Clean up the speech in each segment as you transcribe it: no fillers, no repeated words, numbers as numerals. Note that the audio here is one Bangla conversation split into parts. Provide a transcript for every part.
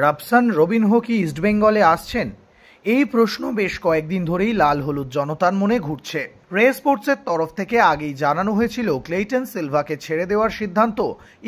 রাফসান রবিনহো কি ইস্টবেঙ্গলে আসছেন? এই প্রশ্ন বেশ কয়েকদিন ধরেই লাল হলুদ জনতার মনে ঘুরছে। রে স্পোর্টসের তরফ থেকে আগেই জানানো হয়েছিল ক্লেইটন সিলভাকে ছেড়ে দেওয়ার সিদ্ধান্ত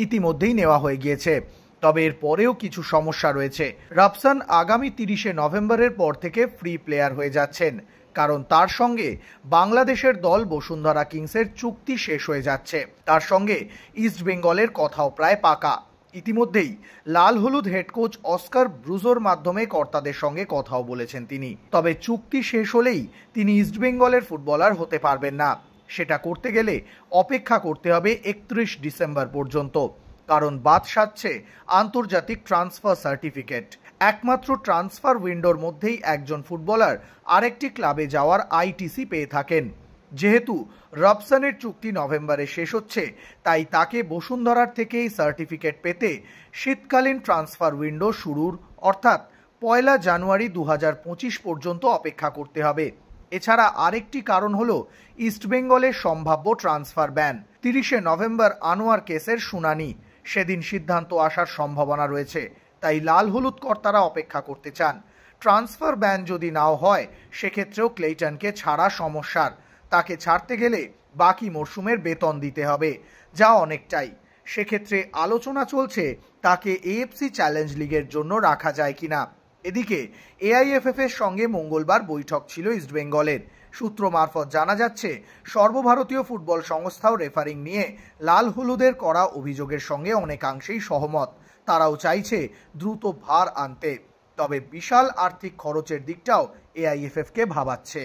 ইতিমধ্যেই নেওয়া হয়ে গিয়েছে। তবে এর পরেও কিছু সমস্যা রয়েছে। রাফসান আগামী 30শে নভেম্বরের পর থেকে ফ্রি প্লেয়ার হয়ে যাচ্ছেন, কারণ তার সঙ্গে বাংলাদেশের দল বসুন্ধরা কিংসের চুক্তি শেষ হয়ে যাচ্ছে। তার সঙ্গে ইস্টবেঙ্গলের কথাও প্রায় পাকা। ইতিমধ্যেই লাল হলুদ হেড কোচ অস্কার ব্রুজোর মাধ্যমে কর্তাদের সঙ্গে কথাও বলেছেন তিনি। তবে চুক্তি শেষ হলেই তিনি ইস্টবেঙ্গলের ফুটবলার হতে পারবেন না। সেটা করতে গেলে অপেক্ষা করতে হবে 31 ডিসেম্বর পর্যন্ত, কারণ বাদ সাধছে আন্তর্জাতিক ট্রান্সফার সার্টিফিকেট। একমাত্র ট্রান্সফার উইন্ডোর মধ্যেই একজন ফুটবলার আরেকটি ক্লাবে যাওয়ার আইটিসি পেয়ে থাকেন। যেহেতু রবসনের চুক্তি নভেম্বরে শেষ হচ্ছে, তাই তাকে বসুন্ধরার থেকেই সার্টিফিকেট পেতে শীতকালীন ট্রান্সফার উইন্ডো শুরুর অর্থাৎ 1 জানুয়ারি 2025 পর্যন্ত অপেক্ষা করতে হবে। এছাড়া আরেকটি কারণ হলো ইস্টবেঙ্গলের সম্ভাব্য ট্রান্সফার ব্যান। 30শে নভেম্বর আনোয়ার কেসের শুনানি, সেদিন সিদ্ধান্ত আসার সম্ভাবনা রয়েছে। তাই লাল হলুদ কর্তারা অপেক্ষা করতে চান। ট্রান্সফার ব্যান যদি নাও হয়, সেক্ষেত্রেও ক্লেইটনকে ছাড়া সমস্যার। তাকে ছাড়তে গেলে বাকি মরশুমের বেতন দিতে হবে, যা অনেকটাই। সেক্ষেত্রে আলোচনা চলছে তাকে এএফসি চ্যালেঞ্জ লিগের জন্য রাখা যায় কিনা। এদিকে এআইএফএফ এর সঙ্গে মঙ্গলবার বৈঠক ছিল ইস্টবেঙ্গলের। সূত্র মারফত জানা যাচ্ছে, সর্বভারতীয় ফুটবল সংস্থাও রেফারিং নিয়ে লাল হলুদের করা অভিযোগের সঙ্গে অনেকাংশেই সহমত। তারাও চাইছে দ্রুত ভার আনতে। তবে বিশাল আর্থিক খরচের দিকটাও এআইএফএফকে ভাবাচ্ছে।